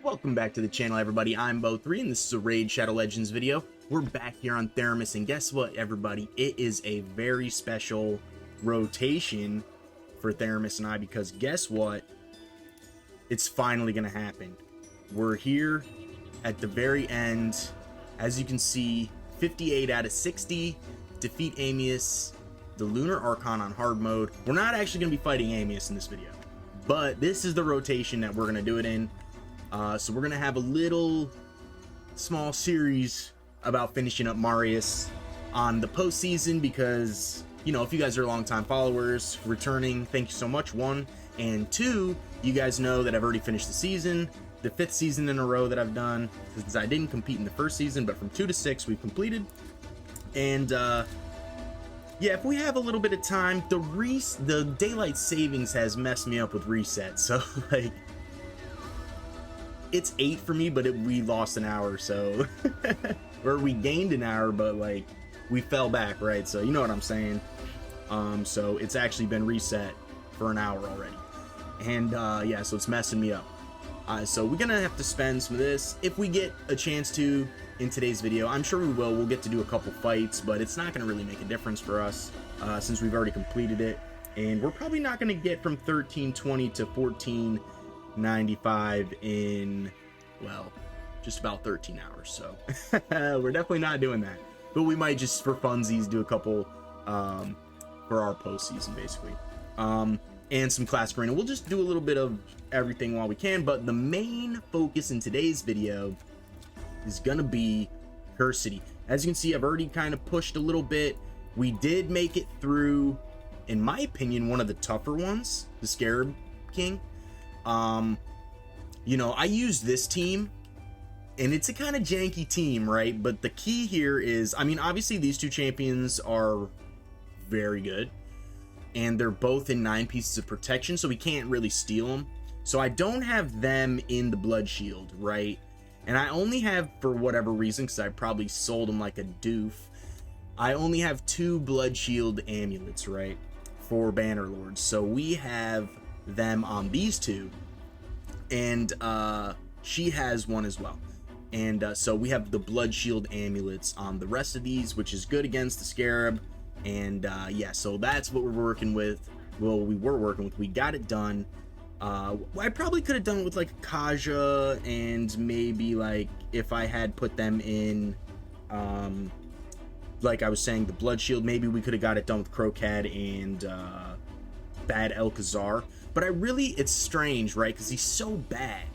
Welcome back to the channel, everybody. I'm Bo3, and this is a Raid Shadow Legends video. We're back here on Theramis, and guess what, everybody? It is a very special rotation for Theramis and I, because guess what? It's finally going to happen. We're here at the very end. As you can see, 58 out of 60, defeat Amius, the Lunar Archon on hard mode. We're not actually going to be fighting Amius in this video, but this is the rotation that we're going to do it in. So we're going to have a little small series about finishing up Marius on the postseason because, you know, if you guys are longtime followers, returning, thank you so much, one. And two, you guys know that I've already finished the season, the 5th season in a row that I've done, since I didn't compete in the first season, but from 2 to 6 we've completed. And yeah, if we have a little bit of time, the daylight savings has messed me up with reset, so like, it's 8 for me, but we lost an hour, so or we gained an hour, but like we fell back, right? So you know what I'm saying. So it's actually been reset for an hour already, and yeah, so it's messing me up. So we're gonna have to spend some of this if we get a chance to in today's video. I'm sure we will. We'll get to do a couple fights, but it's not gonna really make a difference for us since we've already completed it, and we're probably not gonna get from 1320 to 1495 in, well, just about 13 hours, so we're definitely not doing that, but we might just for funsies do a couple for our postseason, basically, and some classic arena. We'll just do a little bit of everything while we can, but the main focus in today's video is gonna be Curse City. As you can see, I've already kind of pushed a little bit. We did make it through, in my opinion, one of the tougher ones, the Scarab King. You know, I use this team, and it's a kind of janky team, right? But the key here is, I mean, obviously these two champions are very good, and they're both in 9 pieces of protection, so we can't really steal them. So I don't have them in the Blood Shield, right? And I only have, for whatever reason, because I probably sold them like a doof, I only have 2 Blood Shield amulets, right, for Banner Lords. So we have them on these 2, and she has one as well, and so we have the Blood Shield amulets on the rest of these, which is good against the Scarab. And yeah, so that's what we're working with. Well, we were working with, we got it done. I probably could have done it with like Kaja, and maybe like if I had put them in like I was saying, the Blood Shield, maybe we could have got it done with Crocat and Bad Elkazar. But it's strange, right? Because he's so bad.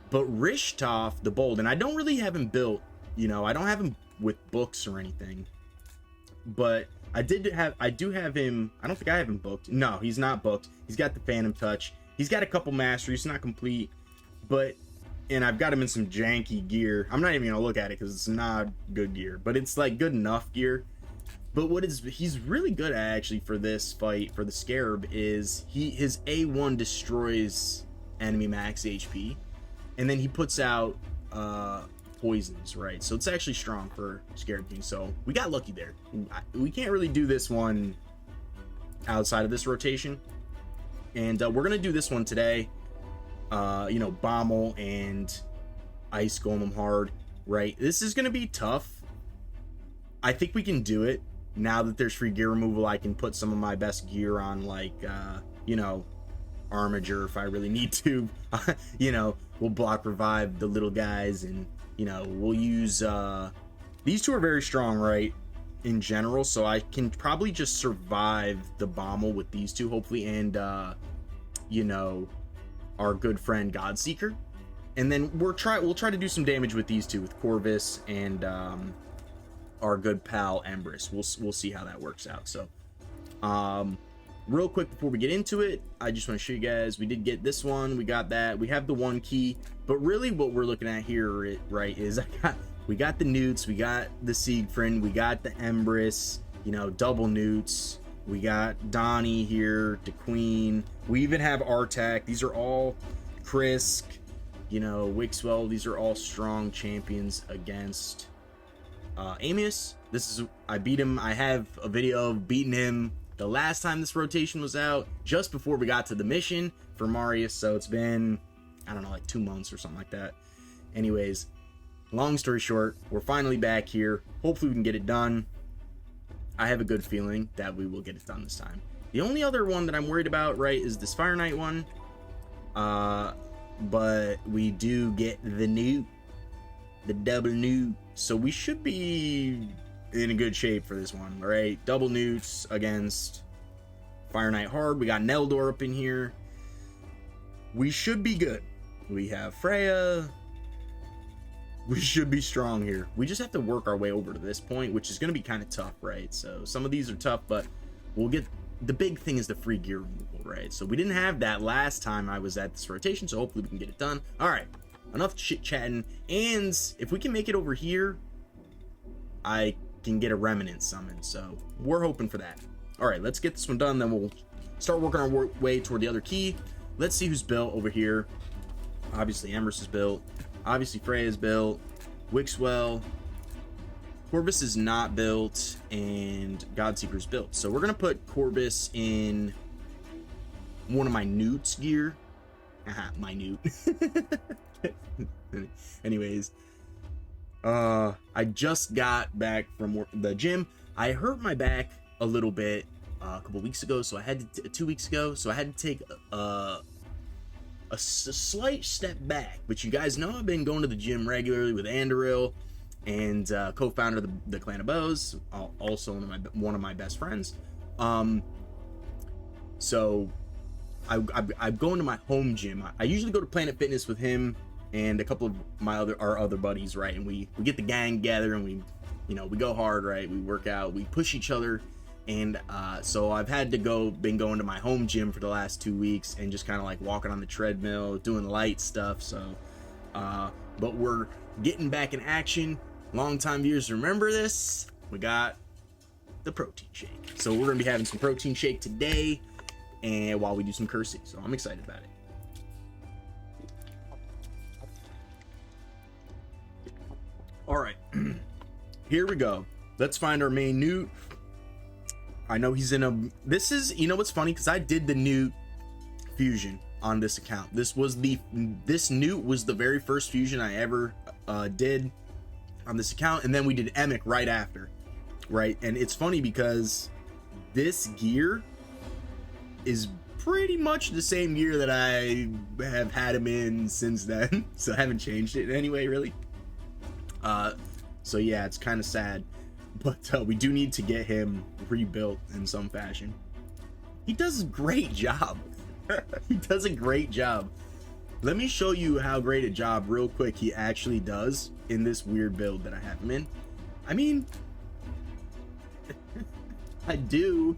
But Rishtov the Bold, and I don't really have him built, you know, I don't have him with books or anything. But I do have him, I don't think I have him booked. No, he's not booked. He's got the Phantom Touch. He's got a couple masteries, not complete. But, and I've got him in some janky gear. I'm not even going to look at it because it's not good gear. But it's like good enough gear. But he's really good at, actually, for this fight, for the Scarab, is his A1 destroys enemy max HP, and then he puts out poisons, right? So it's actually strong for Scarab King. So we got lucky there. We can't really do this one outside of this rotation, and we're gonna do this one today. You know, Bommel and Ice Golem hard, right? This is gonna be tough. I think we can do it. Now that there's free gear removal, I can put some of my best gear on, like, you know, Armiger if I really need to. You know, we'll block revive the little guys, and, you know, we'll use, these two are very strong, right, in general, so I can probably just survive the Bommel with these two, hopefully, and, you know, our good friend Godseeker. And then we'll try to do some damage with these two, with Corvus and, our good pal Empress. We'll see how that works out. So real quick before we get into it, I just want to show you guys, we did get this one, we got that, we have the 1 key, but really what we're looking at here, right, is we got the Newts, we got the Siegfried, we got the Empress, you know, double Newts, we got Donnie here, the Queen, we even have Artak. These are all Krisk, you know, Wixwell. These are all strong champions against Amius. I beat him. I have a video of beating him the last time this rotation was out, just before we got to the mission for Marius. So it's been, I don't know, like 2 months or something like that. Anyways, long story short, we're finally back here. Hopefully we can get it done. I have a good feeling that we will get it done this time. The only other one that I'm worried about, right, is this Fire Knight one. But we do get the new, the double new. So we should be in a good shape for this one, right? Double newts against Fire Knight Hard. We got Neldor up in here. We should be good. We have Freya. We should be strong here. We just have to work our way over to this point, which is going to be kind of tough, right? So some of these are tough, but we'll get... The big thing is the free gear removal, right? So we didn't have that last time I was at this rotation, so hopefully we can get it done. All right, enough chit-chatting. And if we can make it over here, I can get a remnant summon. So we're hoping for that. All right, let's get this one done. Then we'll start working our way toward the other key. Let's see who's built over here. Obviously, Emrys is built. Obviously, Freya is built. Wixwell. Corvus is not built, and Godseeker's built. So we're going to put Corvus in one of my newts gear. Aha, my newt. Anyways, I just got back from the gym. I hurt my back a little bit a couple weeks ago, so I had to 2 weeks ago, so I had to take a slight step back. But you guys know I've been going to the gym regularly with Andoril, and co-founder of the Clan of Bows, also one of my best friends. So I'm going to my home gym. I usually go to Planet Fitness with him and a couple of our other buddies, right? And we get the gang together, and we go hard, right? We work out, we push each other. And so I've been going to my home gym for the last 2 weeks and just kind of like walking on the treadmill, doing light stuff. So but we're getting back in action. Long-time viewers remember this. We got the protein shake. So we're going to be having some protein shake today, and while we do some cursing. So I'm excited about it. All right. Here we go. Let's find our main newt. I know he's in a... This is... You know what's funny? Because I did the newt fusion on this account. This newt was the very first fusion I ever did on this account, and then we did Emic right after, right? And it's funny because this gear is pretty much the same gear that I have had him in since then, so I haven't changed it in any way, really. So yeah, it's kind of sad, but we do need to get him rebuilt in some fashion. He does a great job. He does a great job. Let me show you how great a job real quick he actually does in this weird build that I have him in. I mean, I do.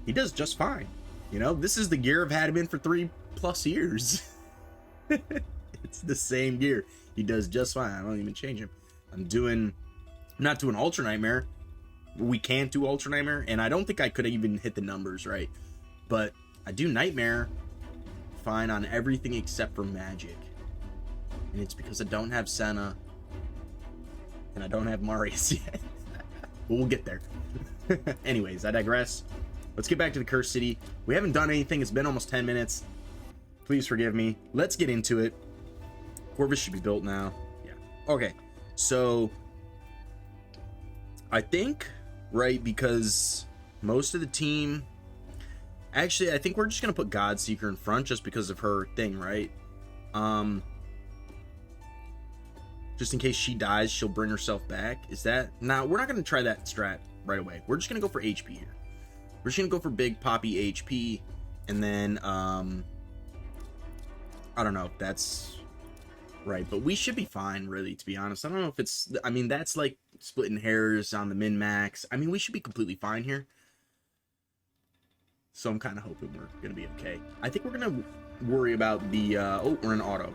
He does just fine. You know, this is the gear I've had him in for 3+ years. It's the same gear. He does just fine. I don't even change him. I'm not doing Ultra Nightmare. We can't do Ultra Nightmare, and I don't think I could even hit the numbers right. But I do Nightmare fine on everything except for magic, and it's because I don't have Senna and I don't have Marius yet. But we'll get there. Anyways, I digress. Let's get back to the Cursed City. We haven't done anything. It's been almost 10 minutes. Please forgive me. Let's get into it. Corvus should be built now. Yeah. Okay. So I think, right, because most of the team... Actually, I think we're just going to put Godseeker in front just because of her thing, right? Just in case she dies, she'll bring herself back. Is that... Nah, we're not going to try that strat right away. We're just going to go for HP here. We're just going to go for big poppy HP. And then, I don't know if that's right. But we should be fine, really, to be honest. I don't know if it's... I mean, that's like splitting hairs on the min-max. I mean, we should be completely fine here. So I'm kind of hoping we're going to be okay. I think we're going to worry about the... oh, we're in auto.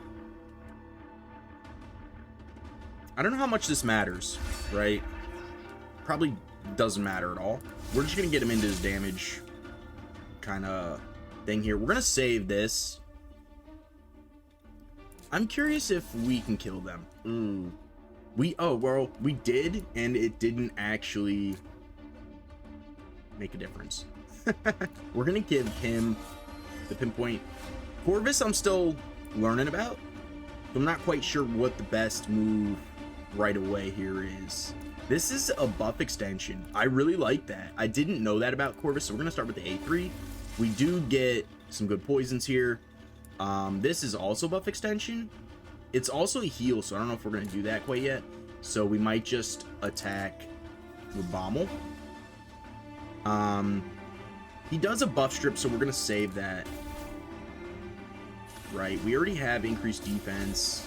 I don't know how much this matters, right? Probably doesn't matter at all. We're just going to get him into his damage kind of thing here. We're going to save this. I'm curious if we can kill them. Oh, well, we did, and it didn't actually make a difference. We're gonna give him the pinpoint Corvus I'm still learning about. I'm not quite sure what the best move right away here is. This is a buff extension. I really like that. I didn't know that about Corvus, so we're going to start with the A3. We do get some good poisons here. This is also buff extension. It's also a heal, so I don't know if we're going to do that quite yet. So we might just attack with Bommel. He does a buff strip, so we're going to save that. Right, we already have increased defense.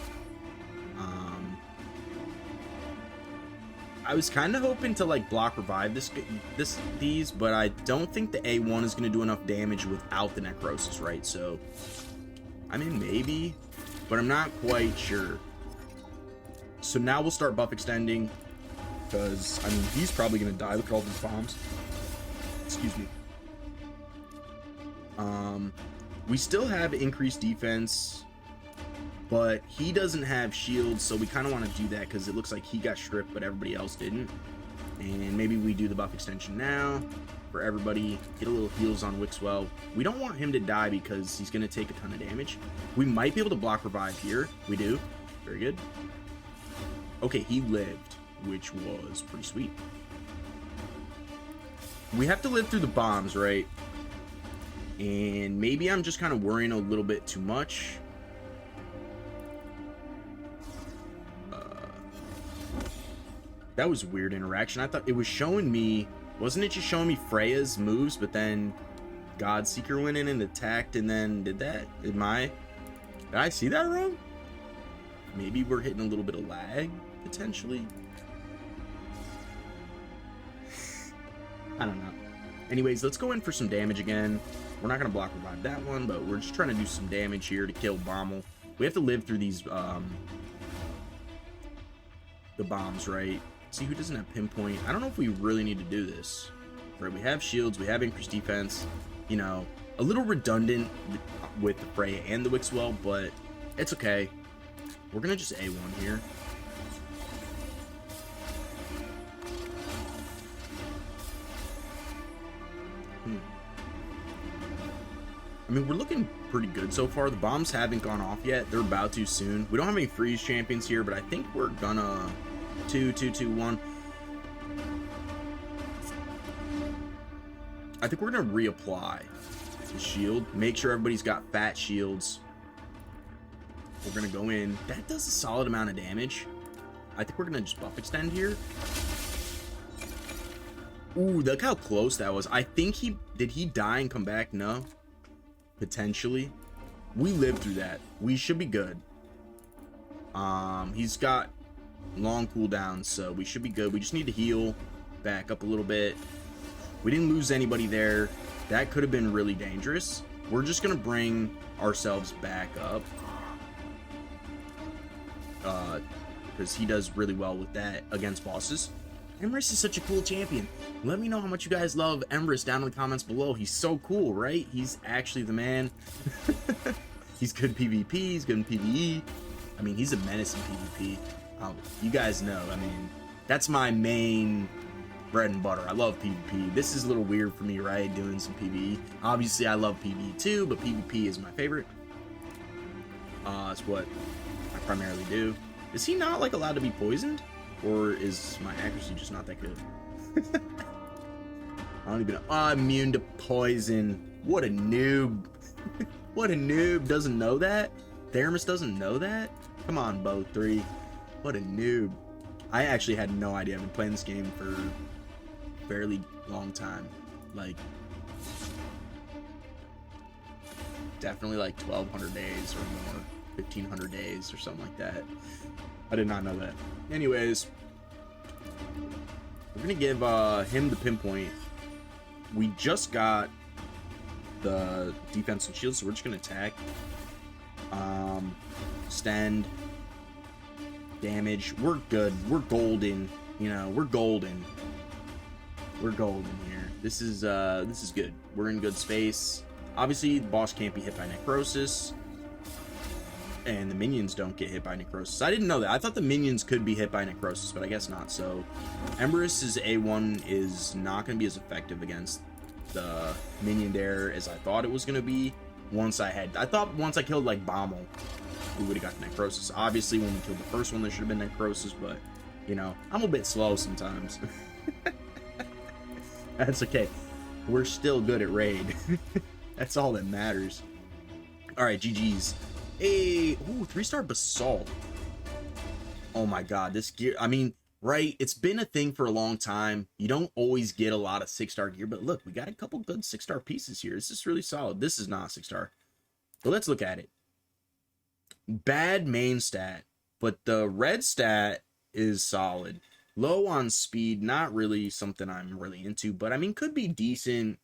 I was kind of hoping to like block revive these, but I don't think the A1 is going to do enough damage without the necrosis, right? So, I mean, maybe, but I'm not quite sure. So now we'll start buff extending, because, I mean, he's probably going to die. Look at all these bombs. Excuse me. We still have increased defense, but he doesn't have shields, so we kind of want to do that because it looks like he got stripped, but everybody else didn't. And maybe we do the buff extension now for everybody. Get a little heals on Wixwell. We don't want him to die because he's going to take a ton of damage. We might be able to block revive here. We do. Very good. Okay, he lived, which was pretty sweet. We have to live through the bombs, right? And maybe I'm just kind of worrying a little bit too much. That was a weird interaction. I thought it was showing me, wasn't it just showing me Freya's moves, but then Godseeker went in and attacked and then did that? Did I see that wrong? Maybe we're hitting a little bit of lag, potentially. I don't know. Anyways, let's go in for some damage again. We're not going to block revive that one, but we're just trying to do some damage here to kill Bommel. We have to live through these, the bombs, right? See who doesn't have pinpoint. I don't know if we really need to do this. Right, we have shields, we have increased defense. You know, a little redundant with the Freya and the Wixwell, but it's okay. We're going to just A1 here. I mean, we're looking pretty good so far. The bombs haven't gone off yet. They're about to soon. We don't have any freeze champions here, but I think we're gonna 2-2-2-1. I think we're gonna reapply the shield. Make sure everybody's got fat shields. We're gonna go in. That does a solid amount of damage. I think we're gonna just buff extend here. Ooh, look how close that was. I think did he die and come back? No. Potentially. We lived through that. We should be good. He's got long cooldowns, so we should be good. We just need to heal back up a little bit. We didn't lose anybody there. That could have been really dangerous. We're just gonna bring ourselves back up, because he does really well with that against bosses. Emrys is such a cool champion. Let me know how much you guys love Emrys down in the comments below. He's so cool, right? He's actually the man. He's good PvP, he's good in PvE. I mean, he's a menace in PvP. You guys know, I mean, that's my main bread and butter. I love PvP. This is a little weird for me, right? Doing some PvE. Obviously, I love PvE too, but PvP is my favorite. It's what I primarily do. Is he not, like, allowed to be poisoned? Or is my accuracy just not that good? I don't even know. Oh, immune to poison. What a noob. What a noob. Doesn't know that? Theramis doesn't know that? Come on, Bo 3. What a noob. I actually had no idea. I've been playing this game for a fairly long time. Like, definitely like 1,200 days or more. 1,500 days or something like that. I did not know that. Anyways, we're gonna give him the pinpoint. We just got the defense and shield, so we're just gonna attack. Extend. Damage. We're good. We're golden. You know, we're golden. We're golden here. This is good. We're in good space. Obviously, the boss can't be hit by necrosis. And the minions don't get hit by necrosis. I didn't know that. I thought the minions could be hit by necrosis, but I guess not. So, Emrys' A1 is not going to be as effective against the minion there as I thought it was going to be. once I thought once I killed, like, Bommel, we would have got necrosis. Obviously, when we killed the first one, there should have been necrosis, but, you know, I'm a bit slow sometimes. That's okay. We're still good at raid. That's all that matters. Alright, GG's. Hey, ooh, 3-star Basalt. Oh my god, this gear, I mean, right, it's been a thing for a long time. You don't always get a lot of 6-star gear, but look, we got a couple good 6-star pieces here. This is really solid. This is not 6-star. But let's look at it. Bad main stat, but the red stat is solid. Low on speed, not really something I'm really into, but I mean, could be decent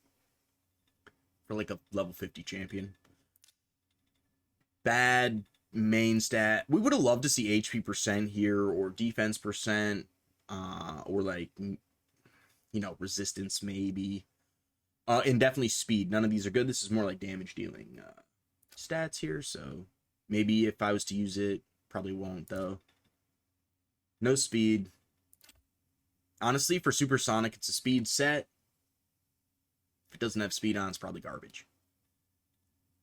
for like a level 50 champion. Bad main stat. We would have loved to see HP percent here, or defense percent, or like, you know, resistance maybe. And definitely speed. None of these are good. This is more like damage dealing stats here, so maybe if I was to use it, probably won't though. No speed. Honestly, for Supersonic, it's a speed set. If it doesn't have speed on, it's probably garbage.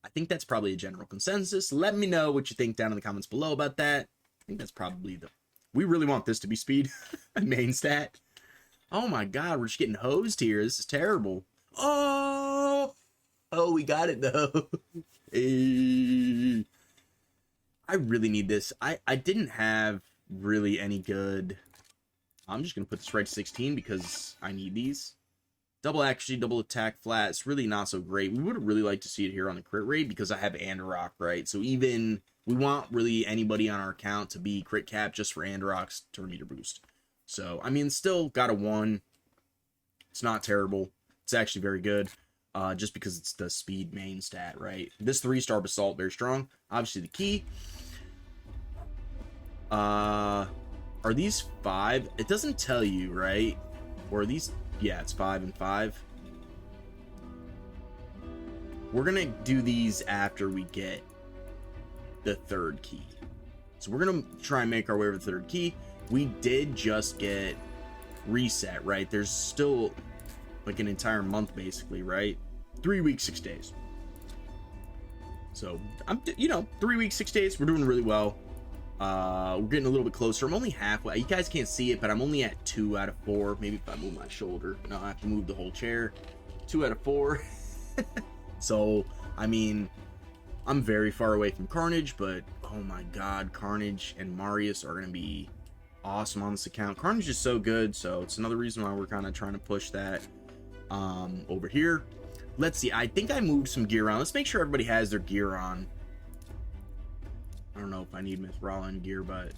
I think that's probably a general consensus. Let me know what you think down in the comments below about that. I think that's probably the... We really want this to be speed. Main stat. Oh my god, we're just getting hosed here. This is terrible. Oh! Oh, we got it though. Hey. I really need this. I didn't have really any good... I'm just going to put this right to 16 because I need these. Double accuracy, double attack flat. It's really not so great. We would have really liked to see it here on the crit rate because I have Andorok, right? So even we want really anybody on our account to be crit cap just for Andorok's turn meter boost. So, I mean, still got a 1. It's not terrible. It's actually very good. Just because it's the speed main stat, right? This 3-star Basalt, very strong. Obviously the key. Are these 5? It doesn't tell you, right? Or are these... Yeah, it's 5 and 5. We're gonna do these after we get the 3rd key. So we're gonna try and make our way over the 3rd key. We did just get reset, right? There's still like an entire month basically, right? 3 weeks, 6 days. So I'm, you know, 3 weeks, 6 days. We're doing really well. We're getting a little bit closer. I'm only halfway. You guys can't see it, but I'm only at 2 out of 4. Maybe if I move my shoulder. No, I have to move the whole chair. 2 out of 4. So, I mean, I'm very far away from Carnage, but oh my god, Carnage and Marius are going to be awesome on this account. Carnage is so good, so it's another reason why we're kind of trying to push that over here. Let's see. I think I moved some gear on. Let's make sure everybody has their gear on. I don't know if I need Myth Rollin gear, but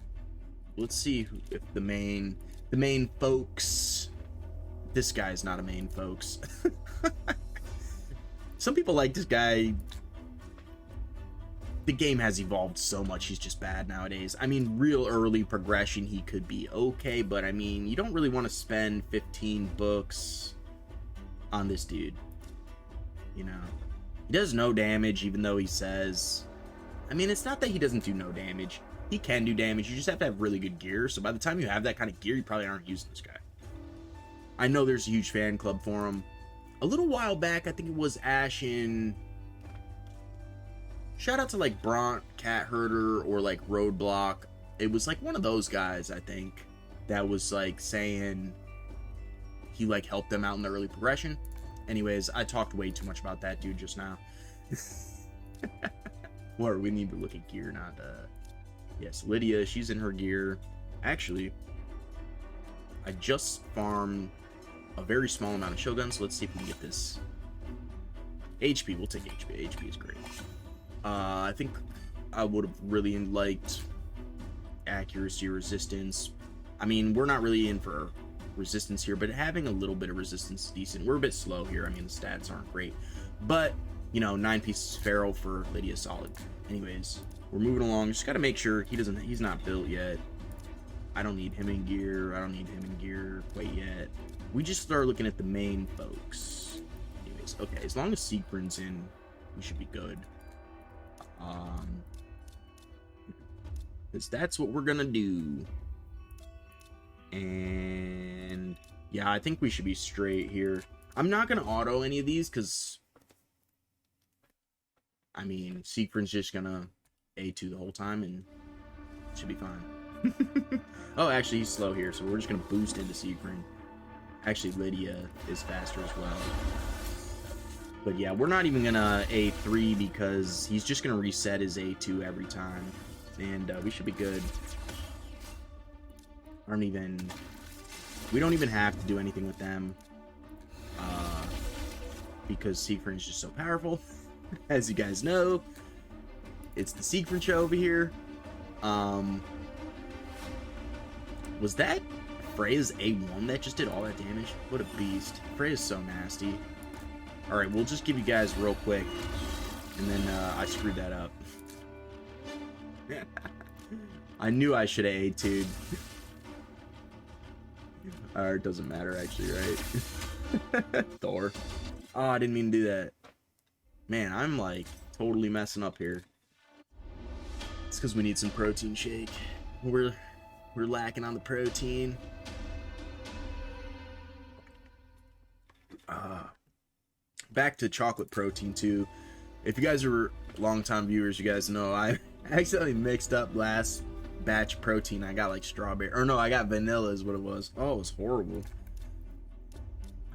let's see if the main folks... This guy's not a main, folks. Some people like this guy. The game has evolved so much, he's just bad nowadays. I mean, real early progression, he could be okay, but I mean, you don't really want to spend 15 books on this dude. You know? He does no damage, even though he says... I mean, it's not that he doesn't do no damage. He can do damage. You just have to have really good gear. So by the time you have that kind of gear, you probably aren't using this guy. I know there's a huge fan club for him. A little while back, I think it was Ashen. Shout out to like Bront, Cat Herder, or like Roadblock. It was like one of those guys, I think, that was like saying he like helped them out in the early progression. Anyways, I talked way too much about that dude just now. Or we need to look at gear, not yes, Lydia, she's in her gear. Actually, I just farmed a very small amount of Shoguns, so let's see if we can get this HP. We'll take HP. HP is great. I think I would have really liked accuracy, resistance. I mean, we're not really in for resistance here, but having a little bit of resistance is decent. We're a bit slow here. I mean, the stats aren't great, but you know, 9 pieces Feral for Lydia solid. Anyways, we're moving along. Just got to make sure he's not built yet. I don't need him in gear. I don't need him in gear quite yet. We just start looking at the main folks. Anyways, okay, as long as Sequin's in, we should be good. Because that's what we're gonna do. And yeah, I think we should be straight here. I'm not gonna auto any of these because I mean, Siegfried's just gonna A2 the whole time and should be fine. Oh, actually, he's slow here, so we're just gonna boost into Siegfried. Actually, Lydia is faster as well. But yeah, we're not even gonna A3 because he's just gonna reset his A2 every time. And we should be good. We don't even have to do anything with them. Because Siegfried is just so powerful. As you guys know, it's the Siegfried show over here. Was that Freya's A1 that just did all that damage? What a beast. Freya's so nasty. Alright, we'll just give you guys real quick. And then I screwed that up. I knew I should have A2'd. It doesn't matter actually, right? Thor. Oh, I didn't mean to do that. Man, I'm like totally messing up here. It's because we need some protein shake. We're lacking on the protein. Back to chocolate protein too. If you guys are longtime viewers, you guys know I accidentally mixed up last batch protein. I got like strawberry, or no, I got vanilla is what it was. Oh, it was horrible.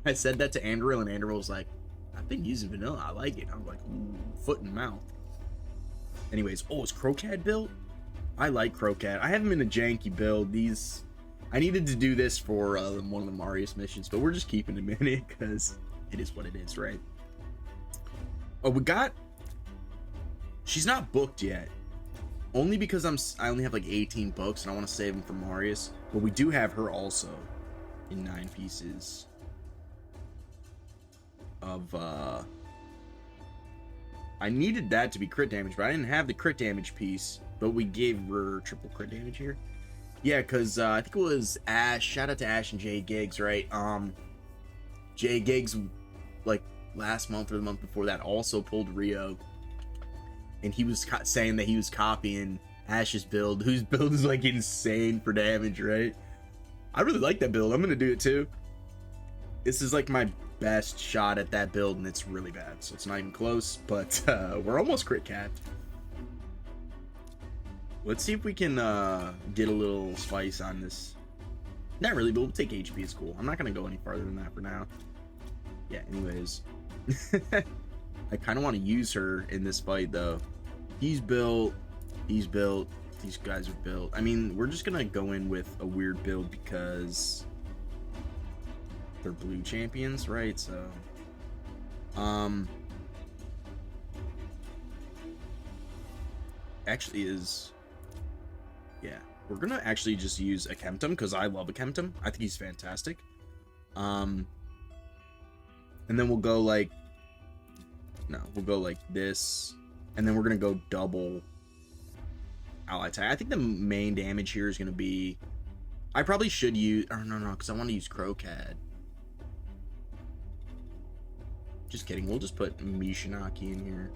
I said that to Andrew, and Andrew was like, I've been using vanilla, I like it. I'm like, ooh, foot and mouth. Anyways, oh, is Crocad built? I like Crocad. I haven't been a janky build. I needed to do this for one of the Marius missions, but we're just keeping it in it because it is what it is, right? Oh, she's not booked yet. Only because I only have like 18 books and I want to save them for Marius. But we do have her also in 9 pieces of I needed that to be crit damage, but I didn't have the crit damage piece. But we gave her triple crit damage here. Yeah, because I think it was Ash. Shout out to Ash and Jay Giggs, right? Jay Giggs, like last month or the month before that, also pulled Rio. And he was saying that he was copying Ash's build, whose build is like insane for damage, right? I really like that build. I'm going to do it too. This is like my best shot at that build, and it's really bad. So it's not even close, but we're almost crit capped. Let's see if we can get a little spice on this. Not really, but we'll take HP. It's cool. I'm not going to go any farther than that for now. Yeah, anyways. I kind of want to use her in this fight, though. He's built. These guys are built. I mean, we're just going to go in with a weird build because they're blue champions, right? So, actually is... Yeah, we're gonna actually just use a Kemptum because I love a Kemptum. I think he's fantastic. And then we'll go like, no, we'll go like this, and then we're gonna go double ally attack. I think the main damage here is gonna be, I probably should use, or no, because I want to use Crocad. Just kidding. We'll just put Mishinaki in here.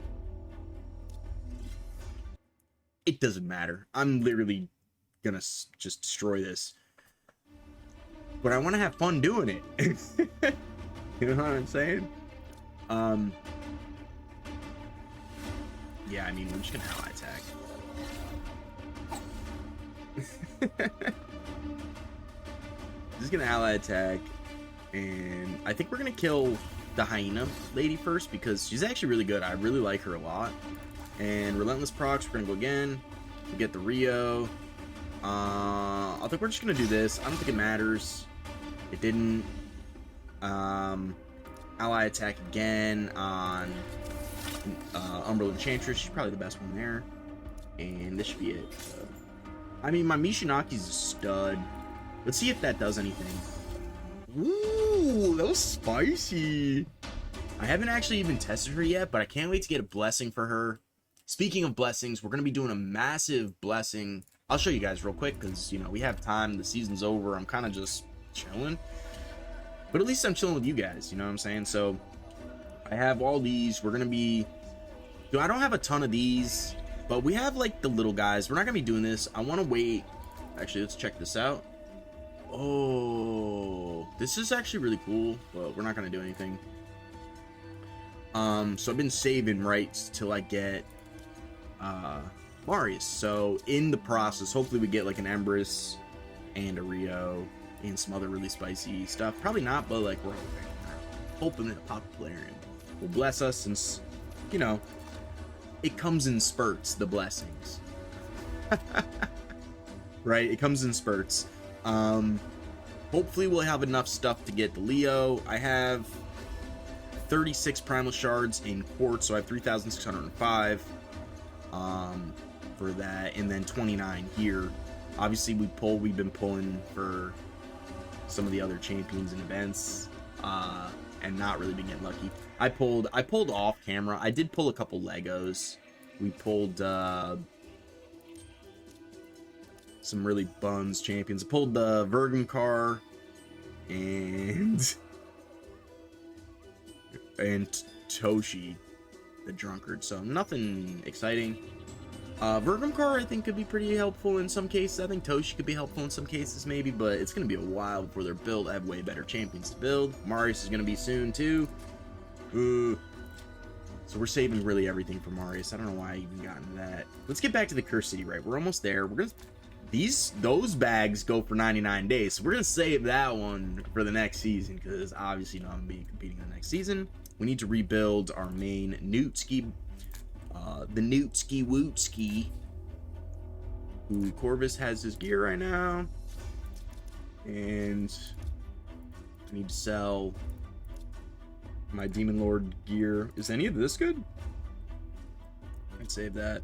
It doesn't matter. I'm literally gonna just destroy this. But I want to have fun doing it. You know what I'm saying? Yeah, I mean, we're just gonna ally attack. Just gonna ally attack. And I think we're gonna kill the hyena lady first because she's actually really good. I really like her a lot. And relentless procs, we're gonna go again. We get the Rio. I think we're just gonna do this. I don't think it matters. It didn't. Ally attack again on Umbral Enchantress. She's probably the best one there. And this should be it. So, I mean, my Mishinaki's a stud. Let's see if that does anything. Ooh, that was spicy. I haven't actually even tested her yet, but I can't wait to get a blessing for her. Speaking of blessings, we're going to be doing a massive blessing. I'll show you guys real quick because, you know, we have time. The season's over. I'm kind of just chilling. But at least I'm chilling with you guys. You know what I'm saying? So I have all these. We're going to be... I don't have a ton of these, but we have, like, the little guys. We're not going to be doing this. I want to wait. Actually, let's check this out. Oh, this is actually really cool, but we're not going to do anything. So I've been saving rights till I get Marius. So in the process, hopefully we get like an Empress and a Rio and some other really spicy stuff. Probably not, but like we're hoping that a pop Plarium will bless us, since, you know, it comes in spurts, the blessings. Right? It comes in spurts. Hopefully we'll have enough stuff to get the Leo. I have 36 primal shards in quartz, so I have 3,605 for that, and then 29 here. Obviously we've been pulling for some of the other champions and events, and not really been getting lucky. I pulled off camera. I did pull a couple Legos. We pulled some really buns champions. I pulled the Virgin car and Toshi the drunkard, so nothing exciting. Virgin car I think could be pretty helpful in some cases. I think Toshi could be helpful in some cases maybe, but it's gonna be a while before they're built. I have way better champions to build. Marius is gonna be soon too. So we're saving really everything for Marius. I don't know why I even got into that. Let's get back to the Cursed City, right? We're almost there. We're gonna those bags go for 99 days, so we're gonna save that one for the next season, because obviously not gonna be competing in the next season. We need to rebuild our main Newtski, the Newtski Wootski, who Corvus has his gear right now, and I need to sell my Demon Lord gear. Is any of this good? I'd save that.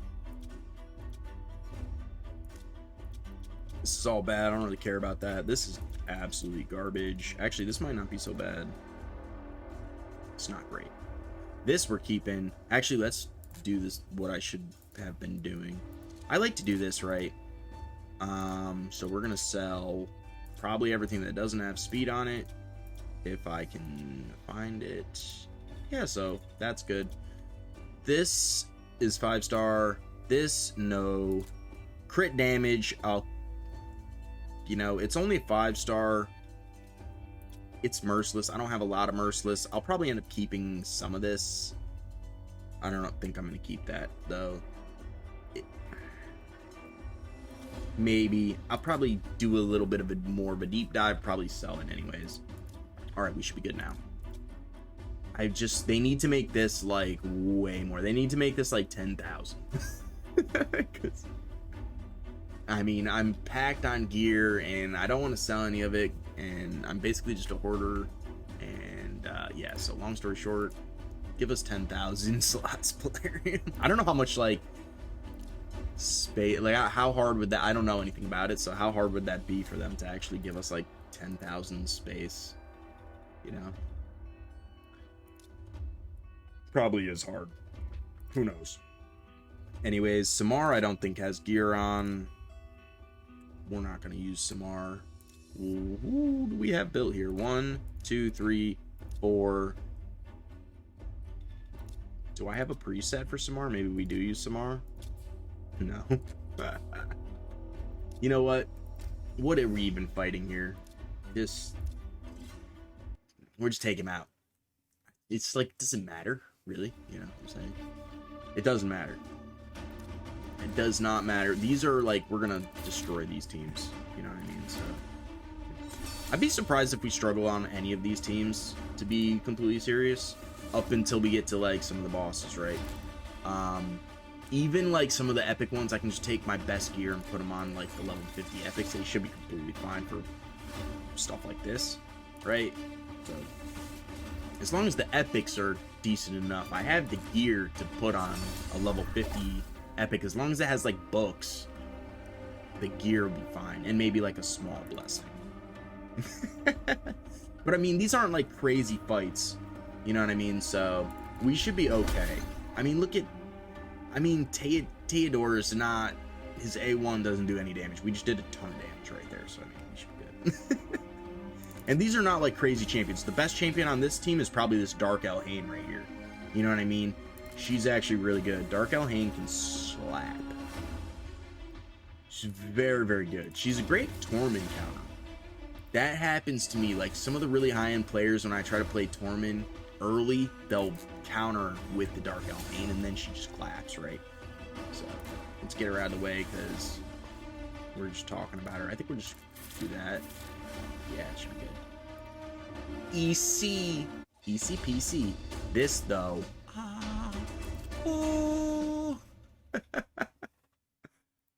This is all bad. I don't really care about that. This is absolutely garbage. Actually, this might not be so bad. It's not great. This we're keeping. Actually, let's do this, what I should have been doing. I like to do this, right? So we're gonna sell probably everything that doesn't have speed on it, if I can find it. Yeah, so that's good. This is 5-star. This, no. Crit damage, you know, it's only a 5-star. It's merciless. I don't have a lot of merciless. I'll probably end up keeping some of this. I don't think I'm going to keep that, though. Maybe. I'll probably do a little bit of more of a deep dive. Probably sell it anyways. Alright, we should be good now. They need to make this, like, way more. They need to make this, like, 10,000. Because, I mean, I'm packed on gear, and I don't want to sell any of it, and I'm basically just a hoarder, and, yeah, so long story short, give us 10,000 slots, Plarium. I don't know how much, like, space, like, how hard would that, I don't know anything about it, so how hard would that be for them to actually give us, like, 10,000 space, you know? Probably is hard. Who knows? Anyways, Samar I don't think has gear on. We're not going to use Samar. Who do we have built here? 1, 2, 3, 4. Do I have a preset for Samar? Maybe we do use Samar. No. You know what? What are we even fighting here? We'll just take him out. It's like, it doesn't matter, really. You know what I'm saying? It doesn't matter. It does not matter. These are like, we're gonna destroy these teams. You know what I mean? So I'd be surprised if we struggle on any of these teams, to be completely serious, up until we get to like some of the bosses, right? Even like some of the epic ones, I can just take my best gear and put them on like the level 50 epics. They should be completely fine for stuff like this, right? So as long as the epics are decent enough, I have the gear to put on a level 50 epic. As long as it has like books, the gear will be fine, and maybe like a small blessing. But I mean, these aren't like crazy fights, you know what I mean? So we should be okay. I mean, look at, I mean, Theodore is not, his A1 doesn't do any damage. We just did a ton of damage right there, so I mean, we should be good. And these are not like crazy champions. The best champion on this team is probably this Dark Elhain right here. You know what I mean? She's actually really good. Dark Elhain can slap. She's very, very good. She's a great Tormund counter. That happens to me, like some of the really high-end players, when I try to play Tormund, early, they'll counter with the Dark Alpine, and then she just claps, right? So let's get her out of the way because we're just talking about her. I think we'll just do that. Yeah, it should be good. EC. Easy PC. This, though. Oh.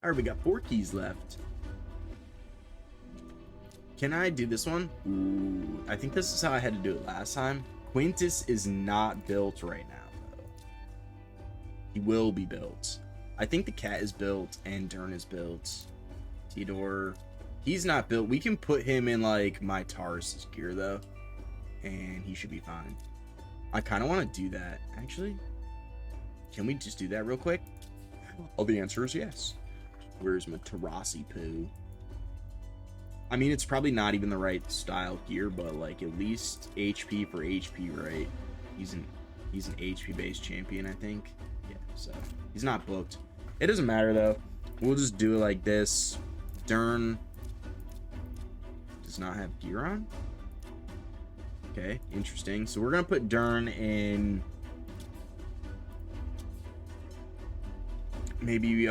Alright, we got 4 keys left. Can I do this one? Ooh, I think this is how I had to do it last time. Quintus is not built right now, though. He will be built. I think the cat is built and Dern is built. Tidor, he's not built. We can put him in like my Taurus's gear though, and he should be fine. I kind of want to do that actually. Can we just do that real quick? Oh, the answer is yes. Where's my Tarasi poo? I mean, it's probably not even the right style gear, but like at least HP for HP, right? He's an HP based champion, I think. Yeah, so he's not booked. It doesn't matter though. We'll just do it like this. Dern does not have gear on. Okay, interesting. So we're gonna put Dern in maybe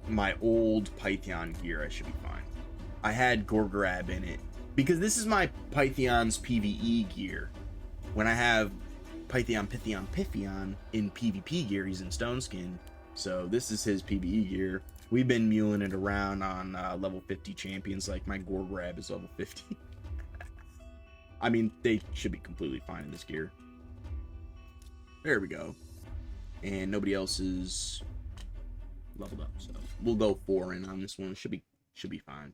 my old Python gear. I should be fine. I had Gorgrab in it because this is my Python's PvE gear. When I have Python in PvP gear, he's in Stone Skin. So this is his PvE gear. We've been muling it around on level 50 champions. Like my Gorgrab is level 50. I mean, they should be completely fine in this gear. There we go. And nobody else is leveled up, so we'll go 4 in on this one. Should be fine.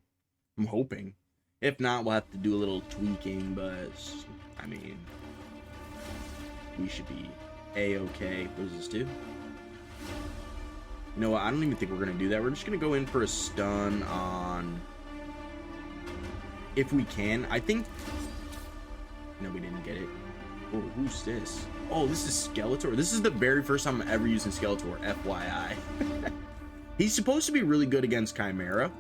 I'm hoping. If not, we'll have to do a little tweaking, but I mean, we should be a-okay. What does this do? You know what? I don't even think we're gonna do that. We're just gonna go in for a stun on, if we can. I think. No, we didn't get it. Oh, who's this? Oh, this is Skeletor. This is the very first time I'm ever using Skeletor, FYI. He's supposed to be really good against Chimera.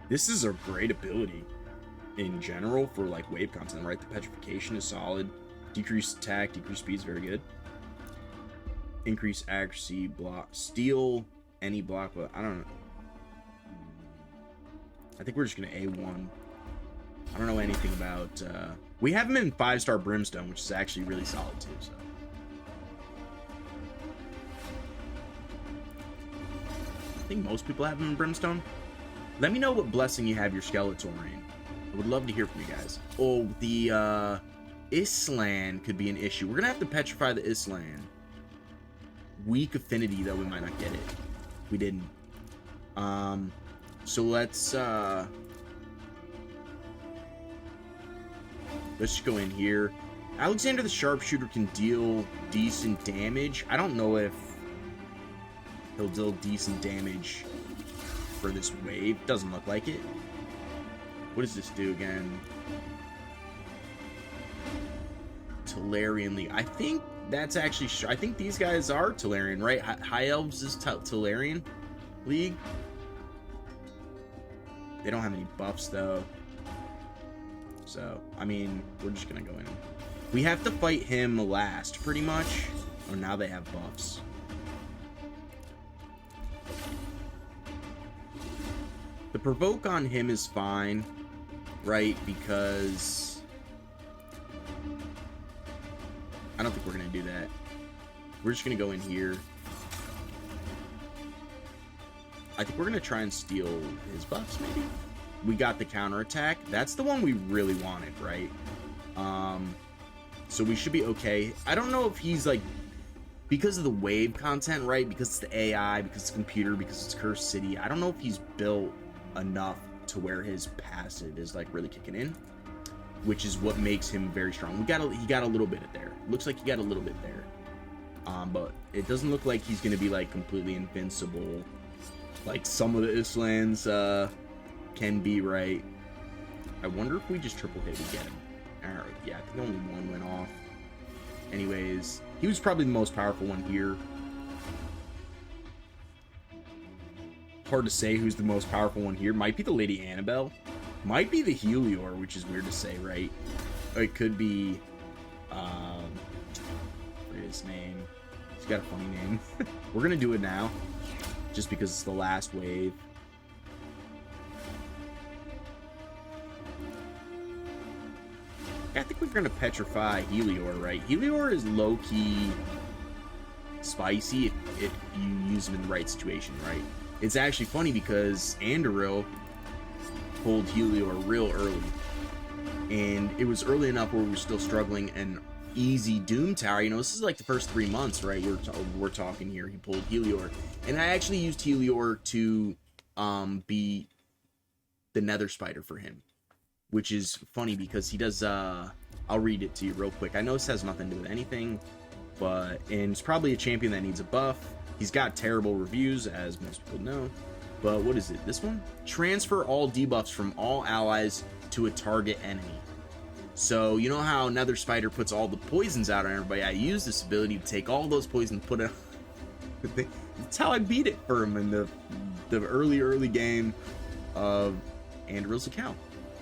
This is a great ability in general for like wave content, right? The petrification is solid. Decreased attack, decreased speed is very good. Increase accuracy, block, steal any block, but I don't know. I think we're just gonna A1. I don't know anything about we have him in 5-star Brimstone, which is actually really solid too, so. I think most people have him in Brimstone. Let me know what blessing you have your Skeletor in. I would love to hear from you guys. Oh, the Islan could be an issue. We're gonna have to petrify the Islan. Weak affinity, though, we might not get it. We didn't. So let's just go in here. Alexander the Sharpshooter can deal decent damage. I don't know if he'll deal decent damage for this wave. Doesn't look like it. What does this do again? Talarian League. I think that's actually... I think these guys are Talarian, right? High Elves is Talarian League. They don't have any buffs, though. So, I mean, we're just gonna go in. We have to fight him last, pretty much. Oh, now they have buffs. The provoke on him is fine, right? Because I don't think we're gonna do that. We're just gonna go in here. I think we're gonna try and steal his buffs, maybe. We got the counterattack. That's the one we really wanted, right? So we should be okay. I don't know if he's like, because of the wave content, right? Because it's the AI, because it's computer, because it's Cursed City. I don't know if he's built enough to where his passive is like really kicking in, which is what makes him very strong. He got a little bit there. Looks like he got a little bit there. But it doesn't look like he's gonna be like completely invincible like some of the Islans can be, right? I wonder if we just triple hit and get him. Alright, yeah, I think only one went off. Anyways, he was probably the most powerful one here. Hard to say who's the most powerful one here. Might be the Lady Annabelle. Might be the Helior, which is weird to say, right? Or it could be, what is his name? He's got a funny name. We're gonna do it now, just because it's the last wave. I think we're gonna petrify Helior, right? Helior is low-key spicy if you use him in the right situation, right? It's actually funny because Anduril pulled Helior real early, and it was early enough where we were still struggling. And easy Doom Tower, you know, this is like the first 3 months, right? We're talking here. He pulled Helior, and I actually used Helior to be the Nether Spider for him, which is funny because he does. I'll read it to you real quick. I know this has nothing to do with anything, but and it's probably a champion that needs a buff. He's got terrible reviews, as most people know. But what is it? This one? Transfer all debuffs from all allies to a target enemy. So you know how Nether Spider puts all the poisons out on everybody? I use this ability to take all those poisons, put it. That's how I beat it for him in the early game of Andril's account.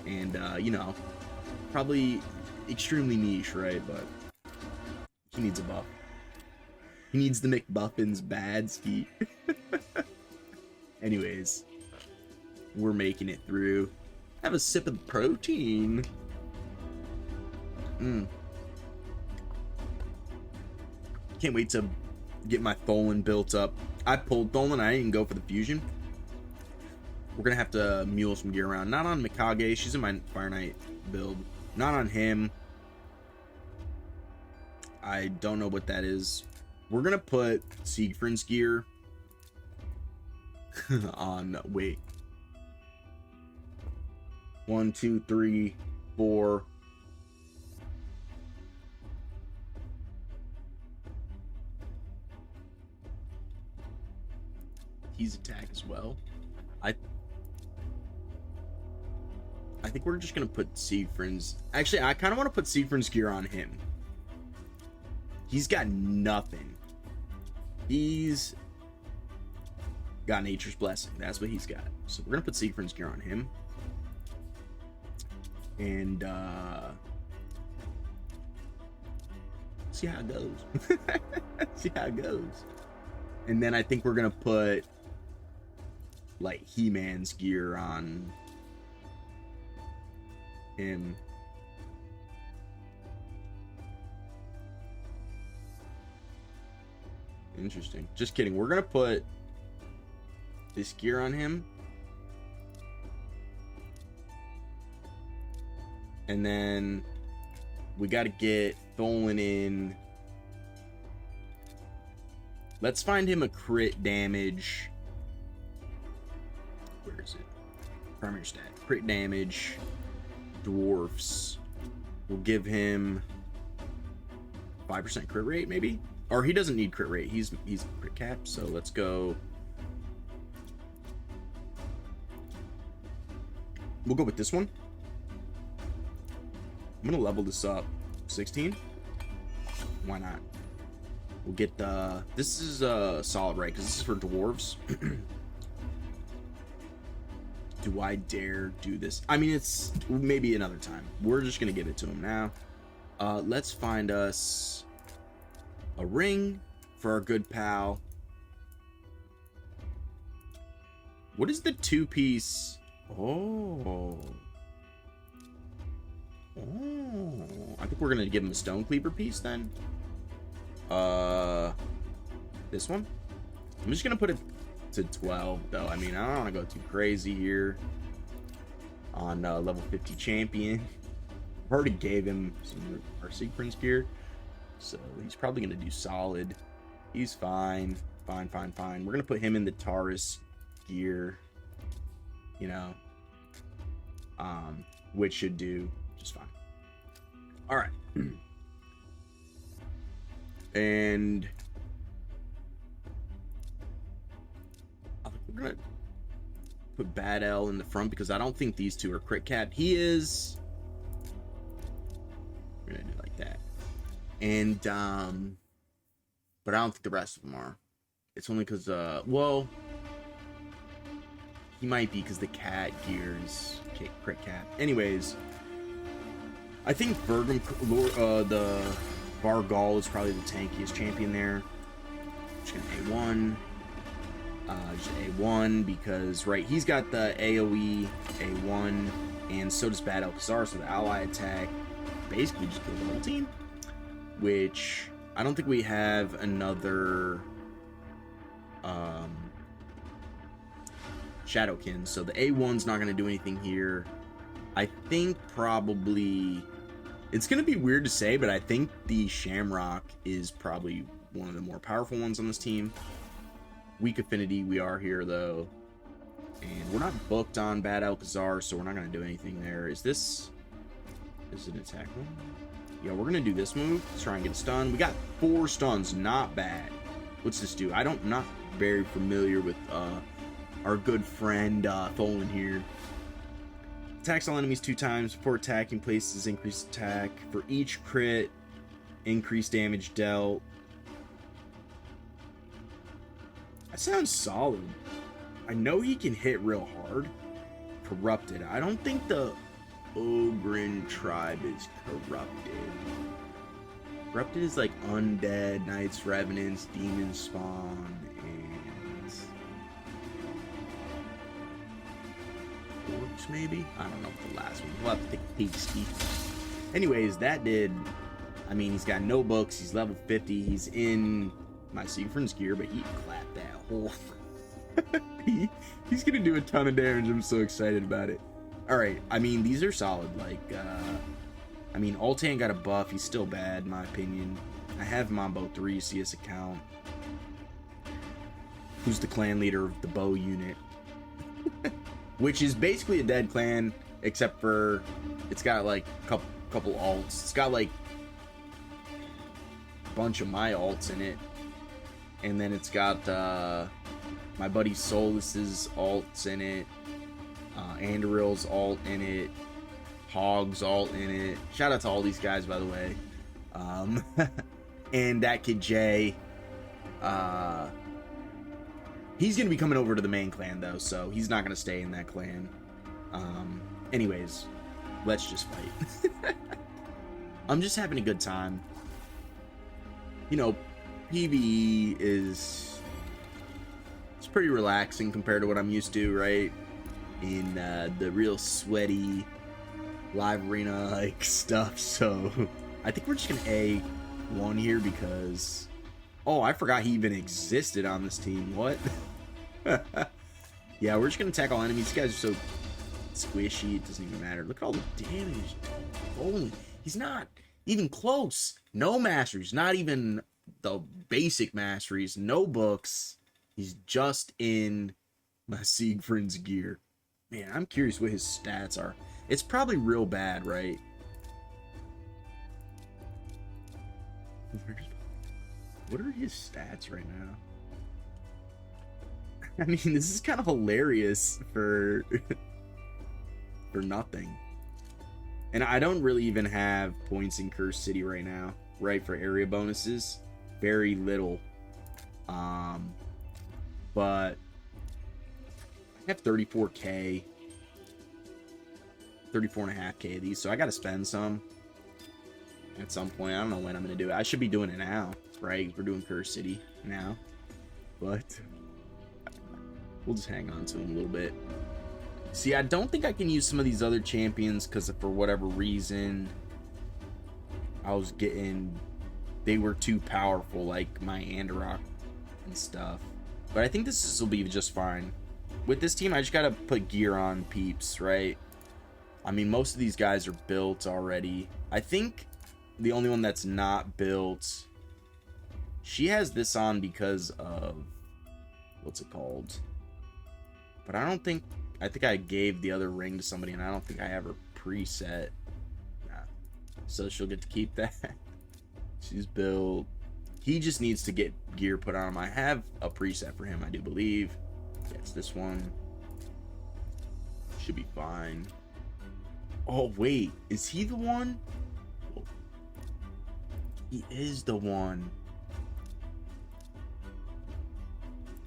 And you know, probably extremely niche, right? But he needs a buff. He needs the McBuffins bad ski. Anyways, we're making it through. Have a sip of protein. Can't wait to get my Tholen built up. I pulled Tholen. I didn't go for the fusion. We're gonna have to mule some gear around. Not on Mikage. She's in my Fire Knight build. Not on him. I don't know what that is. We're gonna put Siegfried's gear on. Wait. 1, 2, 3, 4. He's attack as well. I think we're just gonna put Siegfried's. Actually, I kind of want to put Siegfried's gear on him. He's got nothing. He's got Nature's Blessing. That's what he's got. So we're gonna put Siegfried's gear on him. And see how it goes. See how it goes. And then I think we're gonna put like He-Man's gear on him. Interesting. Just kidding. We're gonna put this gear on him. And then we got to get Tholen in. Let's find him a crit damage. Where is it? Primary stat. Crit damage. Dwarfs. We'll give him 5% crit rate, maybe? Or he doesn't need crit rate. He's crit cap. So let's go. We'll go with this one. I'm gonna level this up. 16? Why not? We'll get the. This is solid, right? Because this is for dwarves. Do I dare do this? I mean, it's maybe another time. We're just gonna give it to him now. Let's find us a ring for our good pal. What is the 2-piece? Oh, I think we're gonna give him a stone cleaver piece then. This one. I'm just gonna put it to 12 though. I mean, I don't want to go too crazy here on level 50 champion. I've already gave him some our Siegfried's gear, so he's probably gonna do solid. He's fine. We're gonna put him in the Taurus gear, you know, which should do just fine. All right. And we're gonna put Bad L in the front because I don't think these two are crit cap. He is. We're gonna do it like that. And but I don't think the rest of them are. It's only because well, He might be because the cat gears. Crit cat. Anyways, I think the Vargal is probably the tankiest champion there. Just gonna A1. Just A1 because, right, he's got the AoE A1, and so does Bad Alcazar, so the ally attack basically just kills the whole team. Which, I don't think we have another Shadowkin, so the A1's not going to do anything here. I think probably, it's going to be weird to say, but I think the Shamrock is probably one of the more powerful ones on this team. Weak affinity, we are here though. And we're not booked on Bad Alcazar, so we're not going to do anything there. Is it an attack one? Yeah, we're going to do this move. Let's try and get a stun. We got 4 stuns, not bad. What's this do? I'm not very familiar with our good friend Tholen here. Attacks all enemies 2 times. Before attacking, places increased attack. For each crit, increased damage dealt. That sounds solid. I know he can hit real hard. Corrupted. I don't think the Ogren tribe is corrupted. Corrupted is like undead, knights, revenants, demons spawn, and orcs maybe? I don't know what the last one. We'll have to take a peek. Anyways, that did. I mean, he's got no books. He's level 50. He's in my Siegfried's gear, but he clapped that whole. He's gonna do a ton of damage. I'm so excited about it. All right. I mean, these are solid. Like, I mean, Altan got a buff. He's still bad, in my opinion. I have him on bow 3 CS account. Who's the clan leader of the bow unit? Which is basically a dead clan, except for it's got like a couple alts. It's got like a bunch of my alts in it, and then it's got my buddy Solus's alts in it, Anduril's alt in it, Hog's alt in it. Shout out to all these guys, by the way. And that kid Jay, he's gonna be coming over to the main clan though, so he's not gonna stay in that clan. Anyways, let's just fight. I'm just having a good time. You know, PvE it's pretty relaxing compared to what I'm used to, right? In the real sweaty live arena like stuff. So I think we're just gonna A1 here because, oh, I forgot he even existed on this team. What? Yeah, we're just gonna attack all enemies. These guys are so squishy, it doesn't even matter. Look at all the damage. Holy, he's not even close. No masteries, not even the basic masteries, no books. He's just in my Siegfried's gear. Man, I'm curious what his stats are. It's probably real bad, right? What are his stats right now? I mean, this is kind of hilarious for for nothing. And I don't really even have points in Cursed City right now, right, for area bonuses. Very little. But I have 34k, 34.5k of these, so I gotta spend some at some point. I don't know when I'm gonna do it. I should be doing it now, right? We're doing Cursed City now, but we'll just hang on to him a little bit. See, I don't think I can use some of these other champions because for whatever reason they were too powerful, like my Andorok and stuff. But I think this will be just fine. With this team, I just gotta put gear on peeps, right? I mean, most of these guys are built already. I think the only one that's not built, she has this on because of, what's it called? But I think I gave the other ring to somebody, and I don't think I have her preset. Nah. So she'll get to keep that. She's built. He just needs to get gear put on him. I have a preset for him, I do believe. Yeah, it's this one. Should be fine. Oh, wait. Is he the one? He is the one.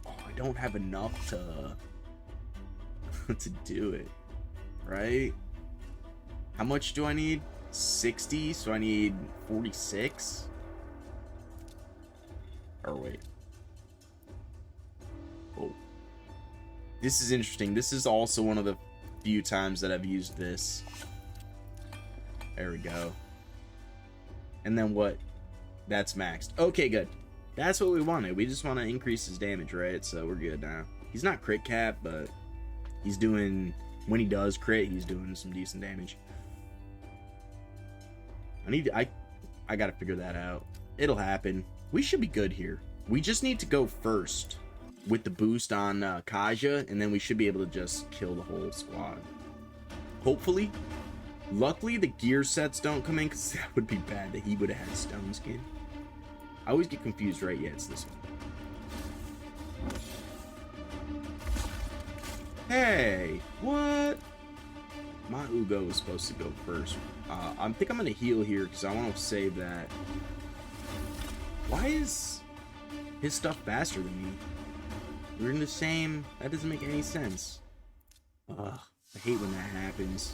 Oh, I don't have enough to to do it, right? How much do I need? 60, so I need 46. Or wait. Oh. This is interesting. This is also one of the few times that I've used this. There we go. And then what? That's maxed. Okay, good. That's what we wanted. We just want to increase his damage, right? So we're good now. He's not crit cap, but he's doing... When he does crit, he's doing some decent damage. I gotta figure that out. It'll happen. We should be good here. We just need to go first with the boost on Kaja, and then we should be able to just kill the whole squad. Hopefully. Luckily, the gear sets don't come in, because that would be bad that he would have had Stone Skin. I always get confused, right? Yeah, it's this one. Hey! What? My Ugo was supposed to go first. I think I'm going to heal here because I want to save that. Why is his stuff faster than me? We're in the same... That doesn't make any sense. Ugh, I hate when that happens.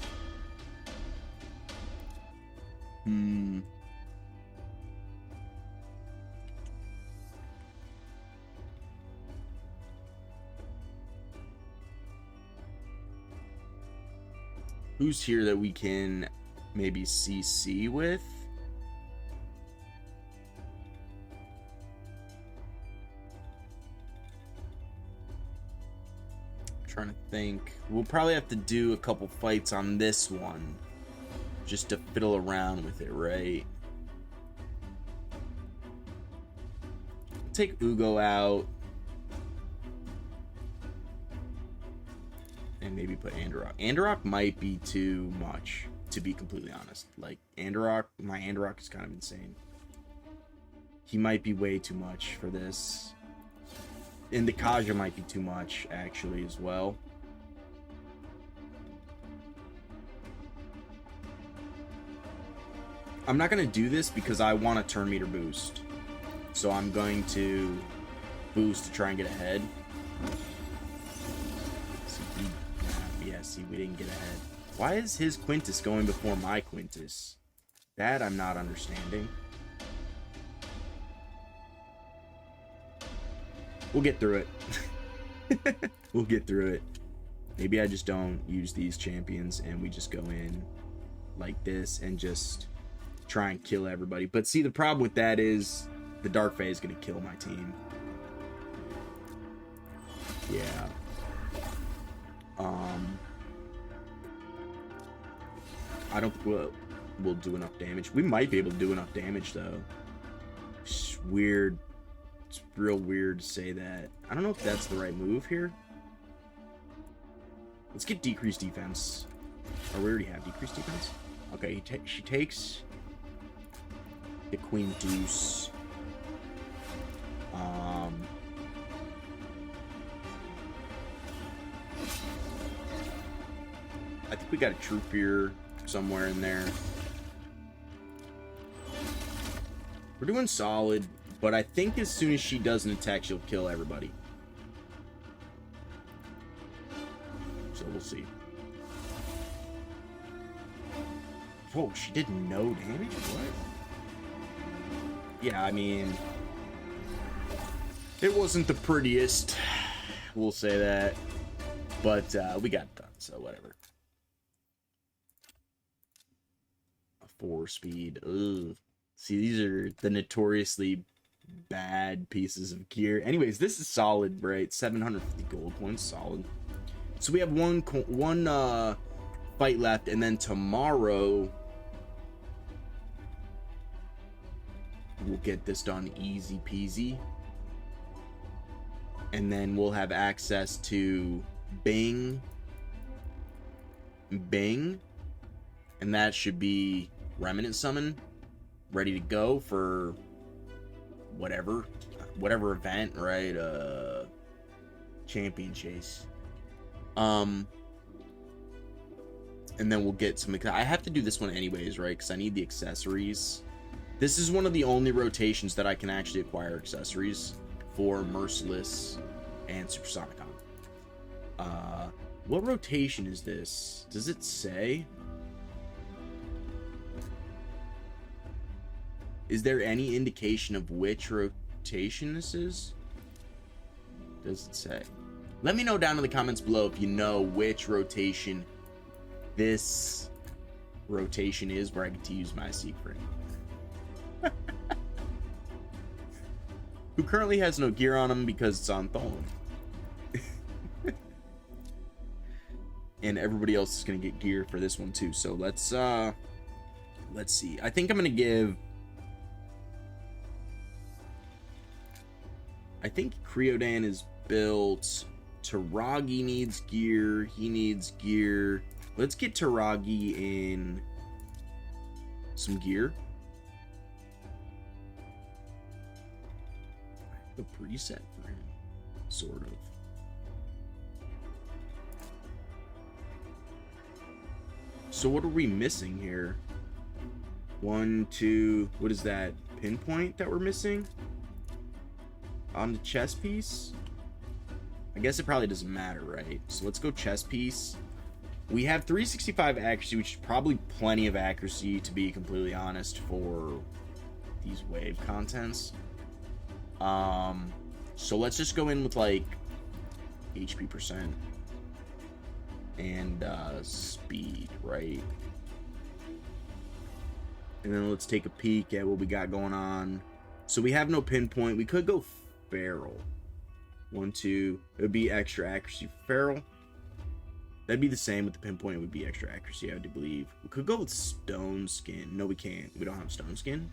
Who's here that we can maybe CC with? I'm trying to think. We'll probably have to do a couple fights on this one just to fiddle around with it, right? Take Ugo out. And maybe put Andorok. Andorok might be too much, to be completely honest. Like, Andorok, my Andorok is kind of insane. He might be way too much for this. And the Kaja might be too much, actually, as well. I'm not going to do this because I want a turn meter boost. So I'm going to boost to try and get ahead. See, we didn't get ahead. Why is his Quintus going before my Quintus? That I'm not understanding. We'll get through it. We'll get through it. Maybe I just don't use these champions and we just go in like this and just try and kill everybody. But see, the problem with that is the Dark Fae is going to kill my team. Yeah. I don't think we'll do enough damage. We might be able to do enough damage, though. It's weird. It's real weird to say that. I don't know if that's the right move here. Let's get decreased defense. Or we already have decreased defense. Okay, she takes the Queen Deuce. I think we got a troop here somewhere in there. We're doing solid, but I think as soon as she does an attack, she'll kill everybody. So we'll see. Whoa, she did no damage? What? Yeah, I mean, it wasn't the prettiest. We'll say that. But we got it done, so whatever. 4 speed. Ugh. See, these are the notoriously bad pieces of gear. Anyways, this is solid, right? 750 gold points, solid. So we have one fight left, and then tomorrow we'll get this done easy peasy. And then we'll have access to Bing. And that should be Remnant Summon, ready to go for whatever event, right? Champion Chase. And then we'll get some. I have to do this one anyways, right? Because I need the accessories. This is one of the only rotations that I can actually acquire accessories for Merciless and Supersonicon. What rotation is this? Does it say? Is there any indication of which rotation this is? Does it say? Let me know down in the comments below if you know which rotation this rotation is, where I get to use my secret. Who currently has no gear on him because it's on Tholen. And everybody else is gonna get gear for this one too. So let's see. I think I'm gonna give. I think Creodan is built. Taragi needs gear. He needs gear. Let's get Taragi in some gear. I have a preset for him, sort of. So what are we missing here? 1, 2, what is that? Pinpoint that we're missing? On the chess piece? I guess it probably doesn't matter, right? So let's go chess piece. We have 365 accuracy, which is probably plenty of accuracy, to be completely honest, for these wave contents. So let's just go in with like HP percent and speed, right? And then let's take a peek at what we got going on. So we have no pinpoint. We could go feral. 1, 2. It would be extra accuracy for feral. That'd be the same with the pinpoint. It would be extra accuracy, I do believe. We could go with stone skin. No, we can't. We don't have stone skin.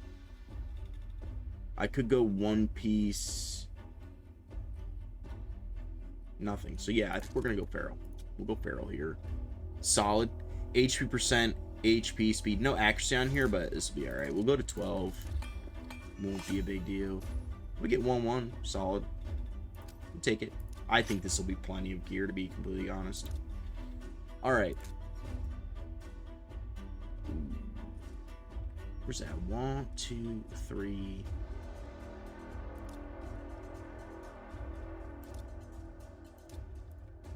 I could go one piece. Nothing. So yeah, I think we're gonna go feral. We'll go feral here. Solid. HP percent, HP, speed. No accuracy on here, but this will be alright. We'll go to 12. Won't be a big deal. We get 1-1. Solid. We'll take it. I think this will be plenty of gear, to be completely honest. Alright. Where's that? 1, 2, 3.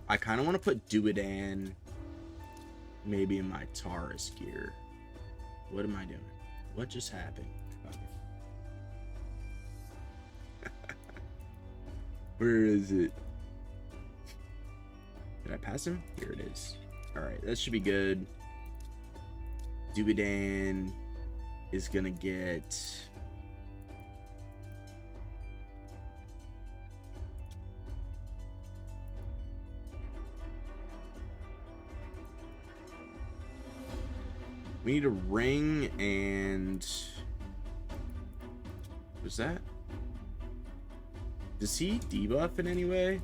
I kind of want to put Duodan maybe in my Taurus gear. What am I doing? What just happened? Okay. Where is it? Did I pass him? Here it is. Alright, that should be good. Duodan is gonna get... We need a ring and... What's that? Does he debuff in any way?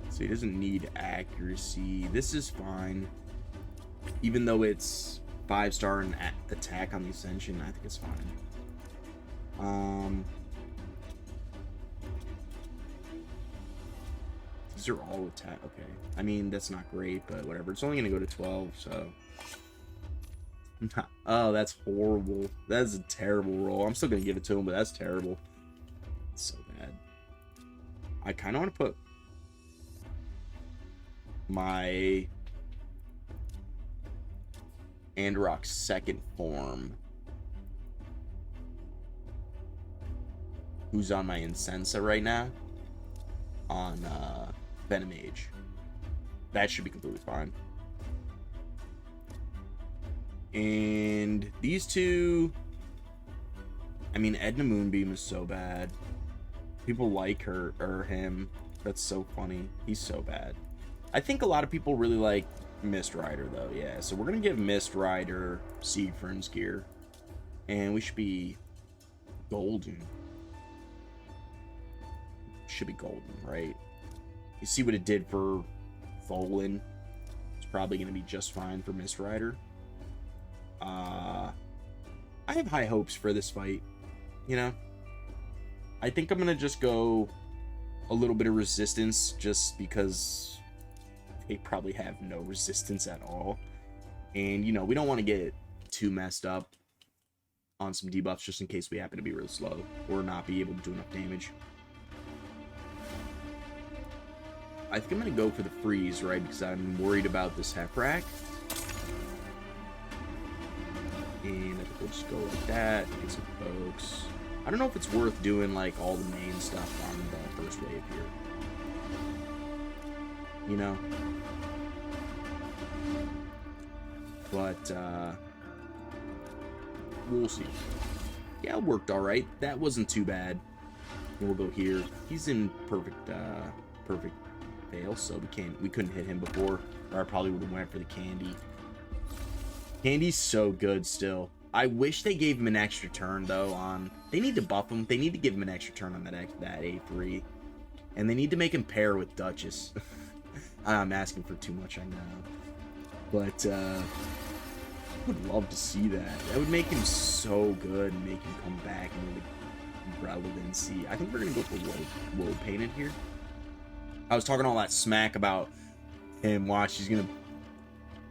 So he doesn't need accuracy. This is fine. Even though it's 5-star and attack on the Ascension, I think it's fine. These are all attack. Okay. I mean, that's not great, but whatever. It's only going to go to 12, so... Oh, that's horrible. That's a terrible roll. I'm still going to give it to him, but that's terrible. It's so bad. I kind of want to put my Androck's second form, who's on my Incensa right now, on Venom Age. That should be completely fine. And these two, I mean, Edna Moonbeam is so bad. People like her or him. That's so funny. He's so bad. I think a lot of people really like Mist Rider though. Yeah, so we're gonna give Mist Rider Siegfried's gear, and we should be golden. Should be golden, right? You see what it did for Tholen. It's probably gonna be just fine for Mist Rider. I have high hopes for this fight, you know. I think I'm gonna just go a little bit of resistance, just because they probably have no resistance at all, and you know, we don't want to get too messed up. on some debuffs just in case we happen to be real slow or not be able to do enough damage. I think I'm going to go for the freeze, right? Because I'm worried about this Hefrak. And I think we'll just go like that. Get some folks. I don't know if it's worth doing, like, all the main stuff on the first wave here. You know? But, we'll see. Yeah, it worked alright. That wasn't too bad. And we'll go here. He's in perfect fail, so we couldn't hit him before, or I probably would have went for the candy. Candy's so good still. I wish they gave him an extra turn though on. They need to buff him. They need to give him an extra turn on that A3, and they need to make him pair with Duchess. I'm asking for too much, I know, but I would love to see that. That would make him so good and make him come back and really relevancy. I think we're gonna go for low painted here. I was talking all that smack about him. Watch, he's gonna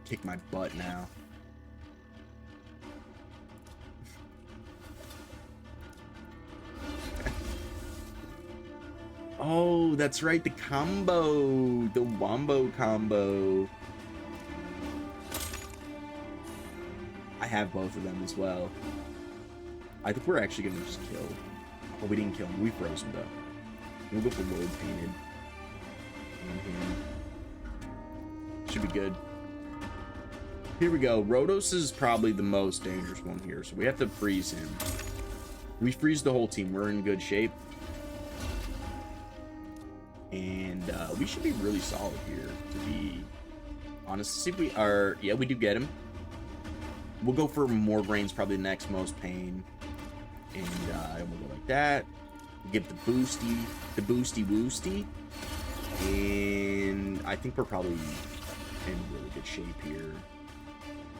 kick my butt now. Oh, that's right, the combo, the wombo combo. I have both of them as well. I think we're actually gonna just kill. Oh, we didn't kill him. We froze him though. We'll go for low painted. Should be good. Here we go. Rotos is probably the most dangerous one here, so we have to freeze him. We freeze the whole team. We're in good shape. And we should be really solid here, to be honest. See if we are... Yeah, we do get him. We'll go for more brains, probably the next most pain. And we'll go like that. We'll give the boosty woosty. And I think we're probably in really good shape here.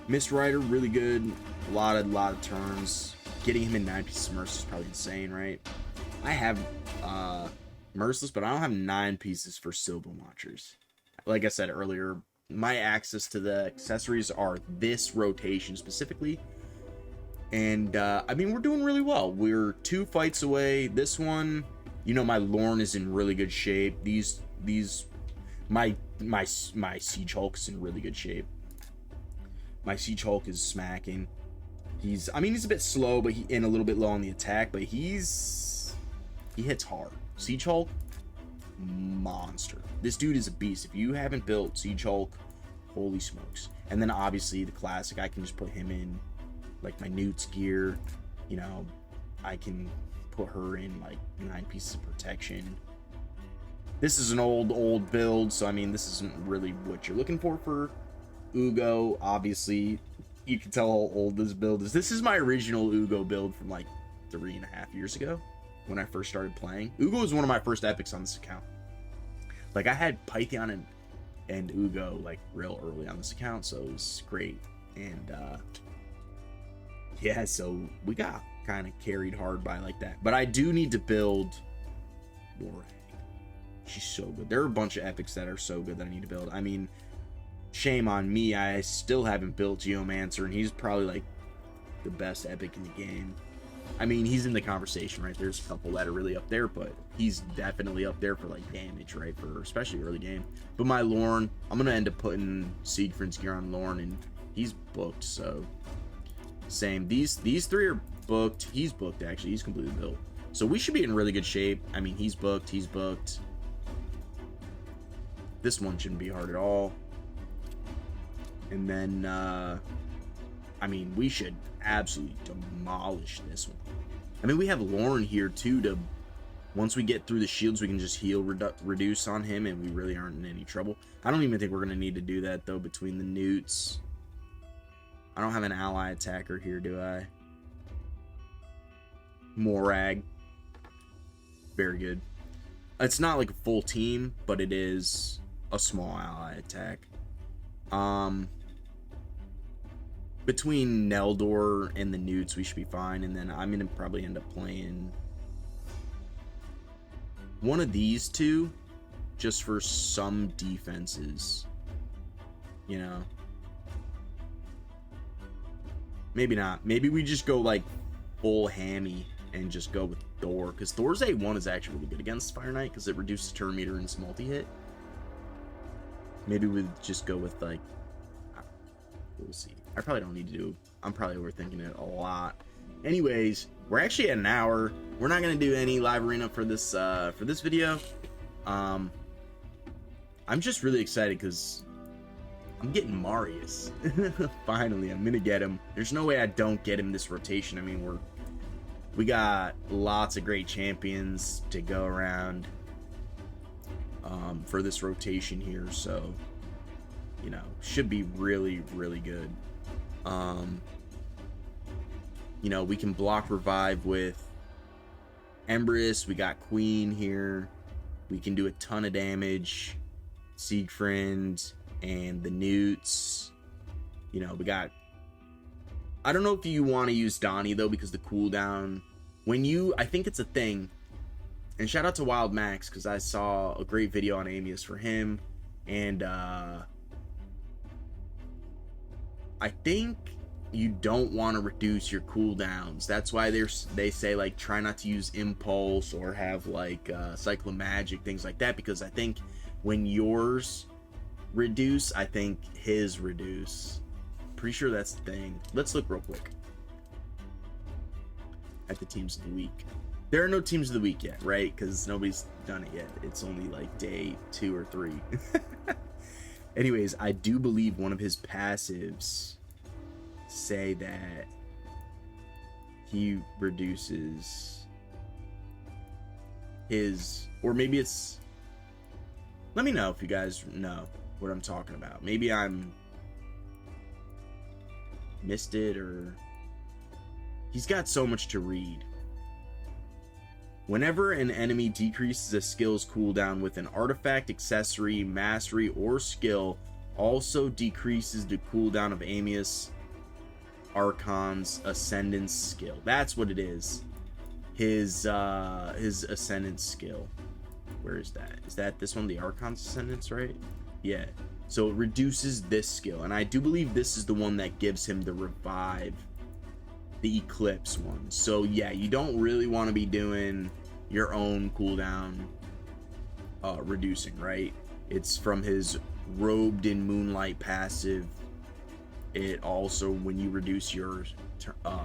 Mist Rider, really good. A lot of turns. Getting him in 9 pieces of Merciless is probably insane, right? I have Merciless, but I don't have 9 pieces for Sylvan Watchers. Like I said earlier, my access to the accessories are this rotation specifically. And I mean, we're doing really well. We're 2 fights away. This one, you know, my Lorne is in really good shape. My Siege Hulk's in really good shape. My Siege Hulk is smacking. I mean, he's a bit slow, but and a little bit low on the attack, but he hits hard. Siege Hulk, monster. This dude is a beast. If you haven't built Siege Hulk, holy smokes. And then obviously the classic, I can just put him in like my Newt's gear. You know, I can put her in like 9 pieces of protection. This is an old build, so I mean, this isn't really what you're looking for Ugo. Obviously, you can tell how old this build is. This is my original Ugo build from like 3.5 years ago when I first started playing. Ugo was one of my first epics on this account. Like, I had Python and Ugo like real early on this account, so it was great. And yeah, so we got kind of carried hard by like that. But I do need to build Warhag. She's so good. There are a bunch of epics that are so good that I need to build. I mean, shame on me, I still haven't built Geomancer, and he's probably like the best epic in the game. I mean, he's in the conversation, right? There's a couple that are really up there, but he's definitely up there for like damage, right? For especially early game. But my Lorne, I'm gonna end up putting Siegfried's gear on Lorne, and he's booked, so same. These 3 are booked. He's booked, actually. He's completely built. So we should be in really good shape. I mean, he's booked. This one shouldn't be hard at all. And then, I mean, we should absolutely demolish this one. I mean, we have Lorne here, too, to... Once we get through the shields, we can just heal reduce on him, and we really aren't in any trouble. I don't even think we're going to need to do that, though, between the Newts. I don't have an ally attacker here, do I? Morag. Very good. It's not like a full team, but it is a small ally attack. Between Neldor and the Newts, we should be fine. And then I'm going to probably end up playing one of these 2 just for some defenses. You know? Maybe not. Maybe we just go like full hammy and just go with Thor, because Thor's A1 is actually really good against Fire Knight because it reduces turn meter and its multi-hit. Maybe we'd just go with, like, we'll see. I probably don't need to do, I'm probably overthinking it a lot. Anyways, we're actually at an hour. We're not going to do any live arena for this video. I'm just really excited because I'm getting Marius. Finally, I'm going to get him. There's no way I don't get him this rotation. I mean, we got lots of great champions to go around for this rotation here, so you know, should be really, really good. You know, we can block revive with Empress. We got Queen here. We can do a ton of damage. Siegfried and the Newts. You know, we got, I don't know if you want to use Donnie though, because the cooldown when you, I think it's a thing. And shout out to Wild Max, because I saw a great video on Amius for him, and I think you don't want to reduce your cooldowns. That's why they say, like, try not to use Impulse or have, like, Cyclomagic, things like that, because I think when yours reduce, I think his reduce. Pretty sure that's the thing. Let's look real quick at the teams of the week. There are no teams of the week yet, right? Because nobody's done it yet. It's only like day 2 or 3. Anyways, I do believe one of his passives say that he reduces his, or maybe it's, let me know if you guys know what I'm talking about. Maybe I'm missed it, or he's got so much to read. Whenever an enemy decreases a skill's cooldown with an artifact, accessory, mastery, or skill, also decreases the cooldown of Amius Archon's Ascendance skill. That's what it is. His Ascendance skill. Where is that? Is that this one, the Archon's Ascendance, right? Yeah. So it reduces this skill, and I do believe this is the one that gives him the revive, the Eclipse one. So yeah, you don't really want to be doing your own cooldown reducing, right? It's from his Robed in Moonlight passive. It also, when you reduce your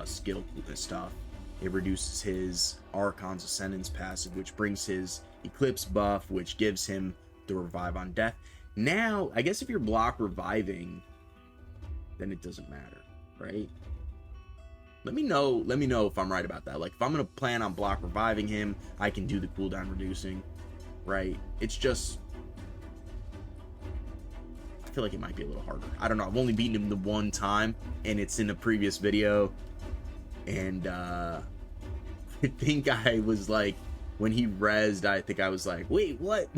skill stuff, it reduces his Archon's Ascendance passive, which brings his Eclipse buff, which gives him the revive on death. Now, I guess if you're block reviving, then it doesn't matter, right? Let me know if I'm right about that. Like, if I'm gonna plan on block reviving him, I can do the cooldown reducing, right? It's just, I feel like it might be a little harder. I don't know. I've only beaten him the one time, and it's in a previous video. And I think I was like, when he rezzed, I think I was like, wait, what?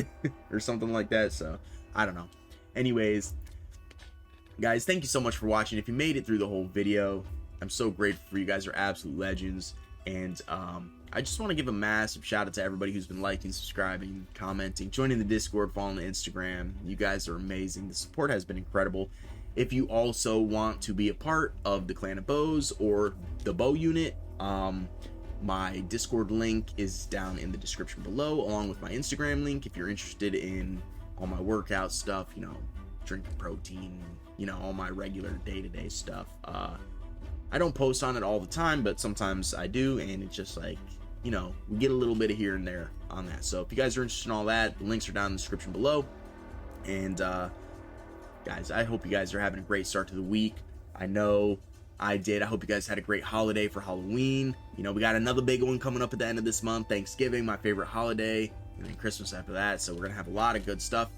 Or something like that. So I don't know. Anyways, guys, thank you so much for watching. If you made it through the whole video, I'm so grateful for you guys. Are absolute legends. And I just want to give a massive shout out to everybody who's been liking, subscribing, commenting, joining the Discord, following the Instagram. You guys are amazing. The support has been incredible. If you also want to be a part of the Clan of Bows or the Bow Unit, my Discord link is down in the description below, along with my Instagram link if you're interested in all my workout stuff, you know, drinking protein, you know, all my regular day-to-day stuff. I don't post on it all the time, but sometimes I do, and it's just like, you know, we get a little bit of here and there on that. So if you guys are interested in all that, the links are down in the description below. And guys, I hope you guys are having a great start to the week. I know I did. I hope you guys had a great holiday for Halloween. You know, we got another big one coming up at the end of this month, Thanksgiving, my favorite holiday, and then Christmas after that. So we're gonna have a lot of good stuff.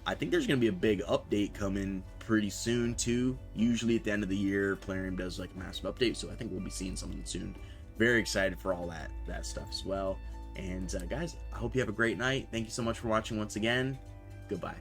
I think there's gonna be a big update coming pretty soon too. Usually at the end of the year, Plarium does like a massive update, so I think we'll be seeing something soon. Very excited for all that stuff as well. And guys, I hope you have a great night. Thank you so much for watching once again. Goodbye.